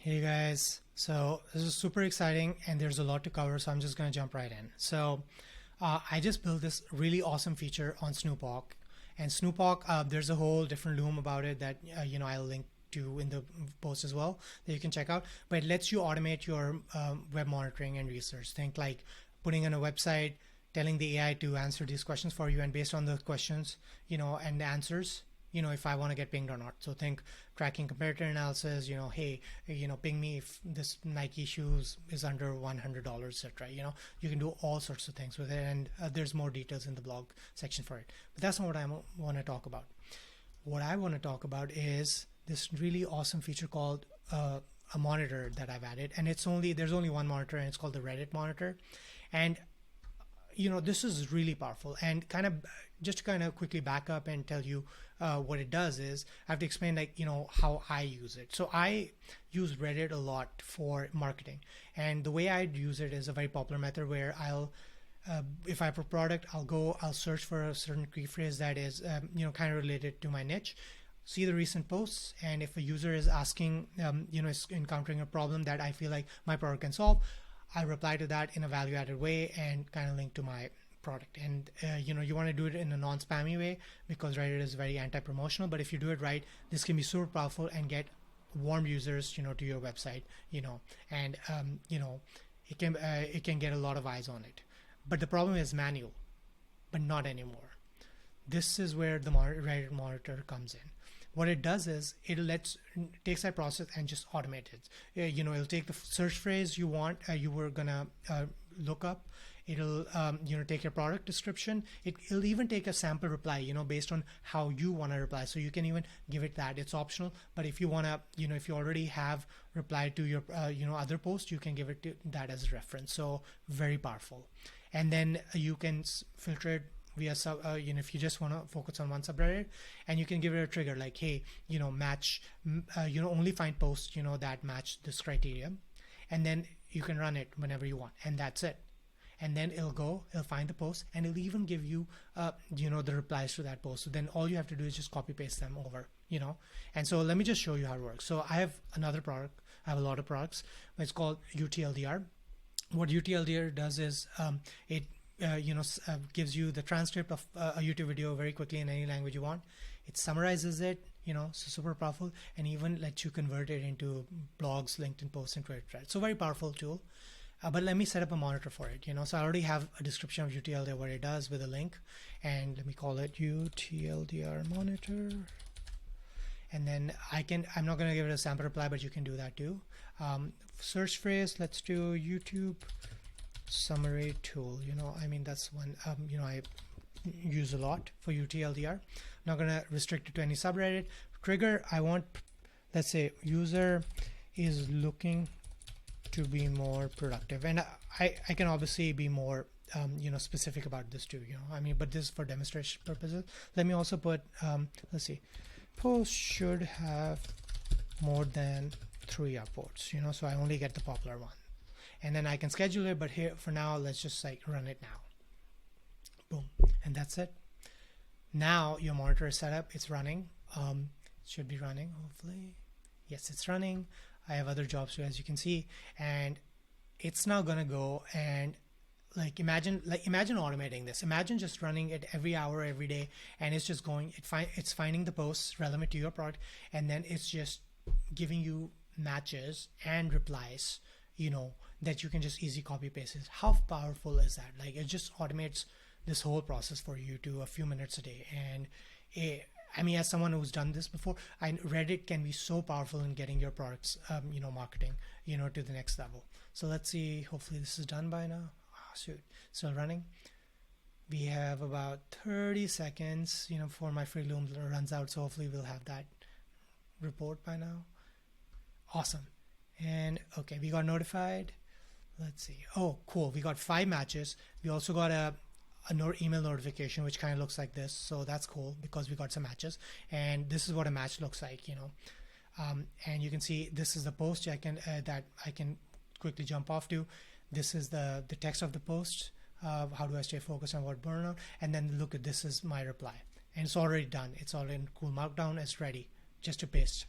Hey guys, so this is super exciting and there's a lot to cover, so I'm just gonna jump right in. I just built this really awesome feature on Snoop Hawk, and Snoop Hawk, there's a whole different loom about it that I'll link to in the post as well that you can check out. But it lets you automate your web monitoring and research. Think like putting in a website, telling the AI to answer these questions for you, and based on the questions, and the answers, if I want to get pinged or not. So think tracking comparator analysis, hey, ping me if this Nike shoes is under $100, etc. You can do all sorts of things with it, and there's more details in the blog section for it. But that's not what I want to talk about. What I want to talk about is this really awesome feature called a monitor that I've added, and there's only one monitor, and it's called the Reddit monitor. And this is really powerful, and just to kind of quickly back up and tell you what it does is I have to explain how I use it. So I use Reddit a lot for marketing, and the way I use it is a very popular method where if I have a product, I'll search for a certain key phrase that is kind of related to my niche, see the recent posts, and if a user is asking is encountering a problem that I feel like my product can solve, I reply to that in a value-added way and kind of link to my product. And you want to do it in a non-spammy way because Reddit is very anti-promotional. But if you do it right, this can be super powerful and get warm users, to your website, and it can get a lot of eyes on it. But the problem is manual, but not anymore. This is where the Reddit monitor comes in. What it does is it takes that process and just automate it. It'll take the search phrase you were gonna look up. It'll take your product description. It'll even take a sample reply, based on how you want to reply. So you can even give it that. It's optional. But if you wanna, if you already have replied to your other post, you can give it that as a reference. So very powerful. And then you can filter it via if you just want to focus on one subreddit, and you can give it a trigger like, hey, match, only find posts that match this criteria, and then you can run it whenever you want, and that's it. And then it'll find the post, and it'll even give you the replies to that post. So then all you have to do is just copy paste them over, and so let me just show you how it works. So I have another product. I have a lot of products. It's called UTLDR. What UTLDR does is it gives you the transcript of a YouTube video very quickly in any language you want. It summarizes it, so super powerful, and even lets you convert it into blogs, LinkedIn posts, and Twitter threads. So very powerful tool. But let me set up a monitor for it. So I already have a description of UTLDR, what it does with a link, and let me call it UTLDR monitor. And then I'm not going to give it a sample reply, but you can do that too. Search phrase, let's do YouTube summary tool. That's one I use a lot for UTLDR. I'm not going to restrict it to any subreddit. Trigger, I want, let's say, user is looking to be more productive, and I can obviously be more specific about this too, but this is for demonstration purposes. Let me also put let's see, post should have more than 3 upvotes, so I only get the popular one. And then I can schedule it, but here for now, let's just run it now. Boom, and that's it. Now your monitor is set up, it's running. It should be running, hopefully. Yes, it's running. I have other jobs too, as you can see, and it's now gonna go and imagine automating this. Imagine just running it every hour, every day, and it's just going. It's finding the posts relevant to your product, and then it's just giving you matches and replies, that you can just easy copy paste it. How powerful is that? It just automates this whole process for you to a few minutes a day. And as someone who's done this before, Reddit can be so powerful in getting your products, marketing, to the next level. So let's see. Hopefully this is done by now. Oh, shoot, still running. We have about 30 seconds, before my free loom runs out. So hopefully we'll have that report by now. Awesome. And okay, we got notified. Let's see. Oh, cool. We got 5 matches. We also got a email notification, which kind of looks like this. So that's cool because we got some matches. And this is what a match looks like, and you can see this is the post that I can quickly jump off to. This is the text of the post. How do I stay focused on what burnout? And then look at this is my reply. And it's already done. It's all in cool markdown. It's ready just to paste.